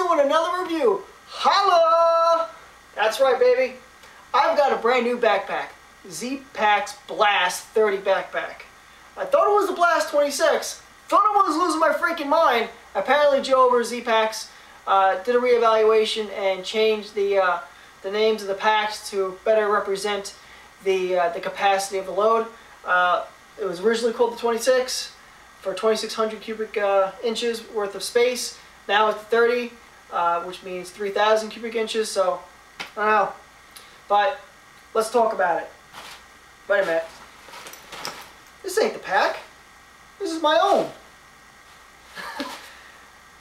with another review. Holla! That's right, baby. I've got a brand new backpack. Zpacks Blast 30 backpack. I thought it was the Blast 26. Thought I was losing my freaking mind. Apparently Joe over Zpacks did a reevaluation and changed the names of the packs to better represent the capacity of the load. It was originally called the 26 for 2,600 cubic inches worth of space. Now it's 30, which means 3,000 cubic inches. So I don't know, but let's talk about it. Wait a minute. This ain't the pack. This is my own.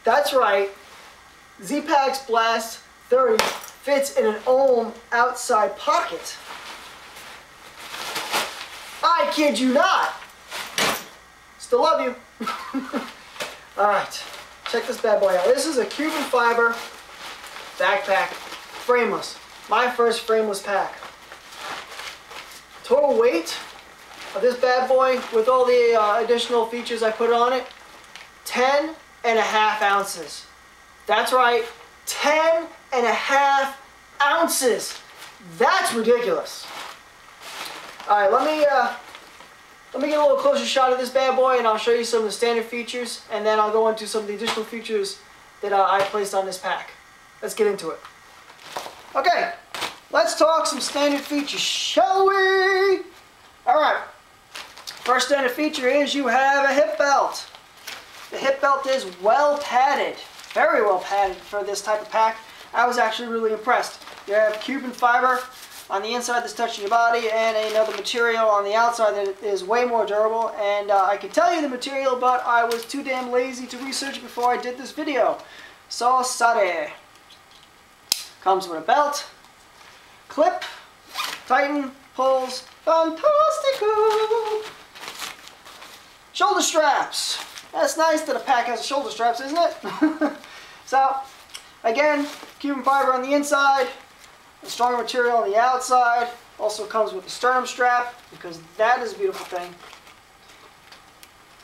That's right. Zpacks Blast 30 fits in an ohm outside pocket. I kid you not. Still love you. Alright, check this bad boy out. This is a carbon fiber backpack, frameless. My first frameless pack. Total weight of this bad boy with all the additional features I put on it, 10.5 ounces. That's right, 10.5 ounces. That's ridiculous. Alright, let me get a little closer shot of this bad boy and I'll show you some of the standard features and then I'll go into some of the additional features that I placed on this pack. Let's get into it. Okay, let's talk some standard features, shall we? Alright, first standard feature is you have a hip belt. The hip belt is well padded, very well padded for this type of pack. I was actually really impressed. You have carbon fiber on the inside that's touching your body and another material on the outside that is way more durable, and I can tell you the material, but I was too damn lazy to research it before I did this video. So sorry. Comes with a belt, clip, tighten, pulls, fantastico. Shoulder straps. That's nice that a pack has shoulder straps, isn't it? So, again, carbon fiber on the inside, a stronger material on the outside. Also comes with a sternum strap, because that is a beautiful thing.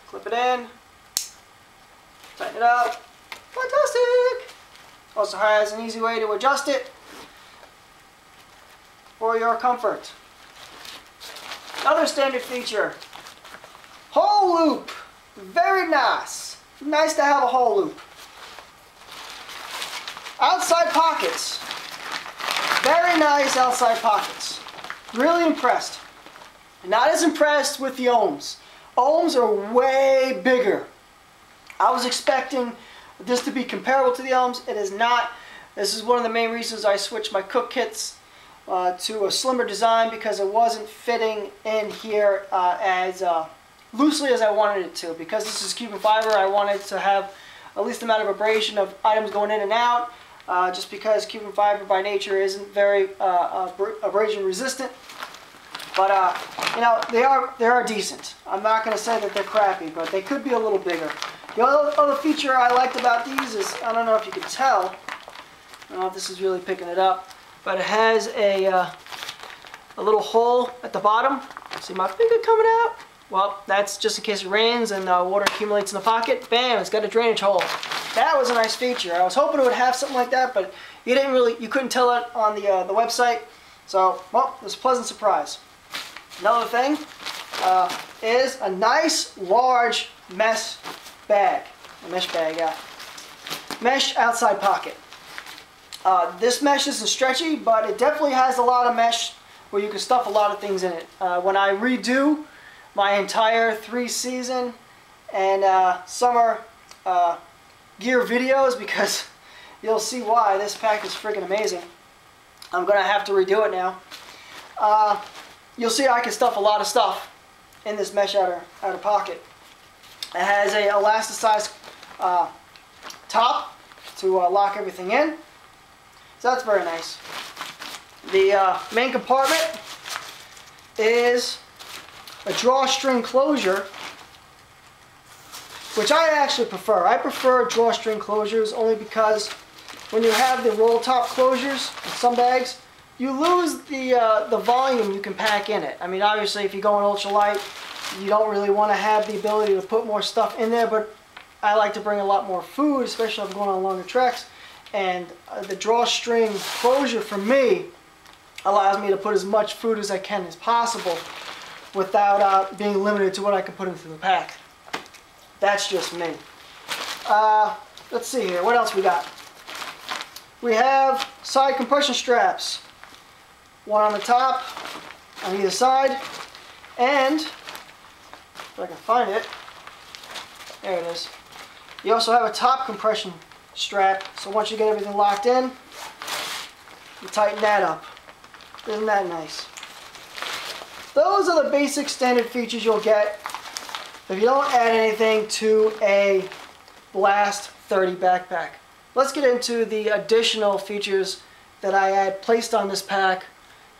Clip it in, tighten it up. Fantastic! Also has an easy way to adjust it for your comfort. Another standard feature, hole loop. Very nice. Nice to have a hole loop. Outside pockets. Very nice outside pockets. Really impressed. Not as impressed with the ohms. Ohms are way bigger. I was expecting this to be comparable to the ohms. It is not. This is one of the main reasons I switched my cook kits to a slimmer design, because it wasn't fitting in here as loosely as I wanted it to. Because this is carbon fiber, I wanted to have at least the amount of abrasion of items going in and out. Just because carbon fiber by nature isn't very abrasion resistant, but you know, they are decent. I'm not going to say that they're crappy, but they could be a little bigger. The other feature I liked about these is, I don't know if you can tell, I don't know if this is really picking it up, but it has a little hole at the bottom. See my finger coming out? Well, that's just in case it rains and water accumulates in the pocket. Bam! It's got a drainage hole. That was a nice feature. I was hoping it would have something like that, but you couldn't tell it on the website. So, well, it was a pleasant surprise. Another thing is a nice large mesh bag. A mesh bag, yeah. Mesh outside pocket. This mesh isn't stretchy, but it definitely has a lot of mesh where you can stuff a lot of things in it. When I redo my entire 3-season and summer gear videos, because you'll see why this pack is freaking amazing. I'm gonna have to redo it now. You'll see I can stuff a lot of stuff in this mesh outer pocket. It has a elasticized top to lock everything in, so that's very nice. The main compartment is a drawstring closure, which I actually prefer. I prefer drawstring closures only because when you have the roll top closures in some bags, you lose the volume you can pack in it. I mean, obviously, if you're going ultralight, you don't really want to have the ability to put more stuff in there, but I like to bring a lot more food, especially if I'm going on longer treks, and the drawstring closure for me allows me to put as much food as I can as possible without being limited to what I can put into the pack. That's just me. Let's see here, what else we got? We have side compression straps. One on the top, on either side, and if I can find it, there it is. You also have a top compression strap, so once you get everything locked in, you tighten that up. Isn't that nice? Those are the basic standard features you'll get if you don't add anything to a Blast 30 backpack. Let's get into the additional features that I had placed on this pack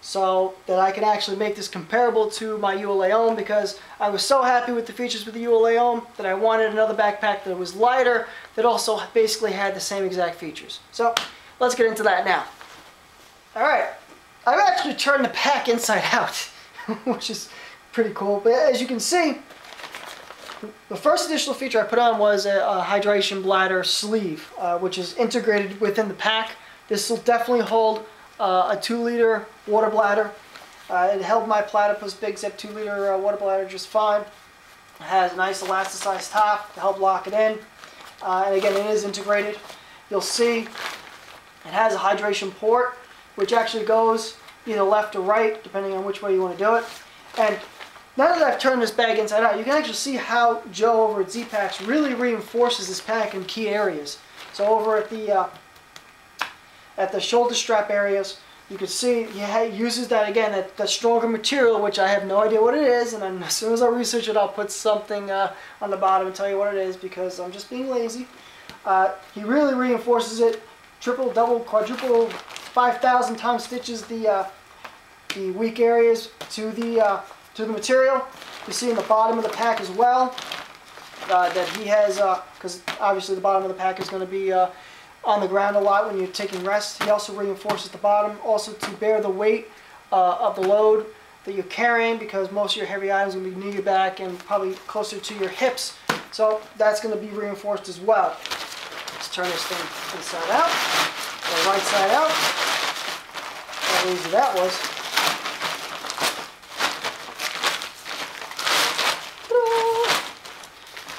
so that I can actually make this comparable to my ULA Ohm, because I was so happy with the features with the ULA Ohm that I wanted another backpack that was lighter that also basically had the same exact features. So let's get into that now. Alright, I've actually turned the pack inside out, which is pretty cool. But as you can see, the first additional feature I put on was a hydration bladder sleeve, which is integrated within the pack. This will definitely hold a 2-liter water bladder. It held my Platypus Big Zip 2-liter water bladder just fine. It has a nice elasticized top to help lock it in. And again, it is integrated. You'll see it has a hydration port, which actually goes either left or right, depending on which way you want to do it. And now that I've turned this bag inside out, you can actually see how Joe over at Zpacks really reinforces this pack in key areas. So over at the shoulder strap areas, you can see he uses that again, that stronger material, which I have no idea what it is, and then as soon as I research it, I'll put something on the bottom and tell you what it is, because I'm just being lazy. He really reinforces it, triple, double, quadruple, 5,000 times stitches the weak areas to the material. You see in the bottom of the pack as well that he has, because obviously the bottom of the pack is going to be on the ground a lot when you're taking rest. He also reinforces the bottom, also to bear the weight of the load that you're carrying, because most of your heavy items are going to be near your back and probably closer to your hips. So that's going to be reinforced as well. Let's turn this thing inside out, or right side out. How easy that was.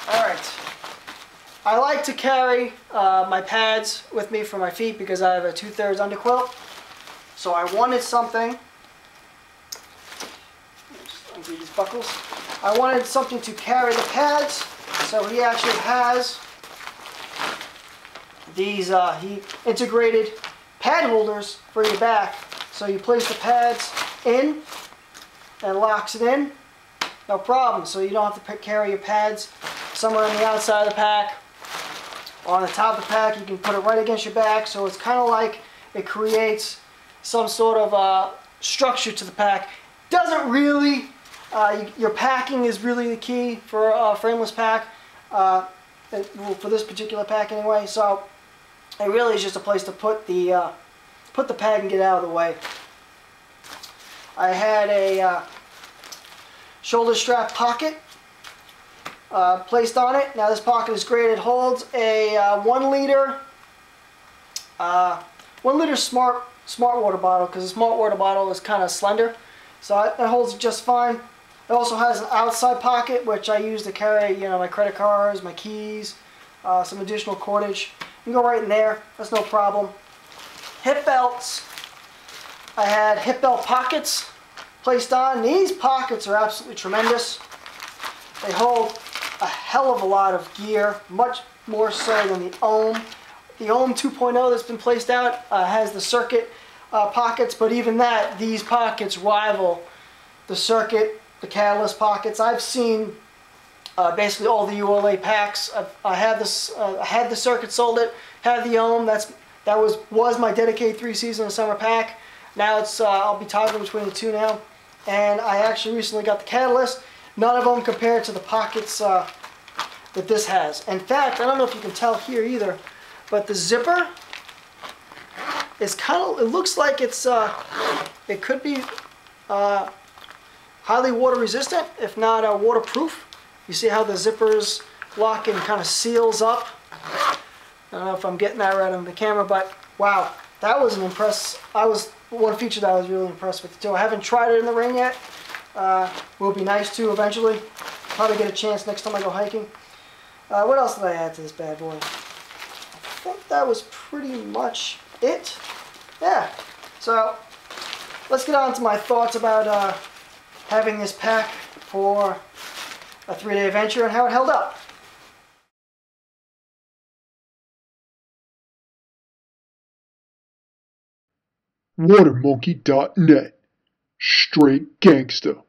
Alright. I like to carry my pads with me for my feet because I have a 2/3 underquilt. So I wanted something. Just undo these buckles. I wanted something to carry the pads. So he actually has these he integrated pad holders for your back. So you place the pads in and locks it in. No problem. So you don't have to carry your pads somewhere on the outside of the pack. On the top of the pack, you can put it right against your back, so it's kind of like it creates some sort of structure to the pack. Doesn't really, your packing is really the key for a frameless pack, for this particular pack anyway, so it really is just a place to put the pack and get out of the way. I had a shoulder strap pocket placed on it. Now this pocket is great. It holds a 1 liter smart water bottle, because the smart water bottle is kind of slender, so it holds it just fine. It also has an outside pocket, which I use to carry, my credit cards, my keys, some additional cordage. You can go right in there. That's no problem. Hip belts. I had hip belt pockets placed on. These pockets are absolutely tremendous. They hold a hell of a lot of gear, much more so than the Ohm. The Ohm 2.0 that's been placed out has the circuit pockets, but even that, these pockets rival the circuit, the catalyst pockets. I've seen basically all the ULA packs. I had the circuit sold it, had the Ohm. That was my dedicated 3-season summer pack. Now it's I'll be toggling between the two now, and I actually recently got the catalyst. None of them compared to the pockets that this has. In fact, I don't know if you can tell here either, but the zipper is it looks like it's, it could be highly water resistant, if not waterproof. You see how the zippers lock and kind of seals up. don't know if I'm getting that right on the camera, but wow, that was an one feature that I was really impressed with too. I haven't tried it in the rain yet. Will be nice to eventually. Probably get a chance next time I go hiking. What else did I add to this bad boy? I think that was pretty much it. Yeah. So let's get on to my thoughts about having this pack for a 3-day adventure and how it held up. Watermonkey.net. Straight gangsta.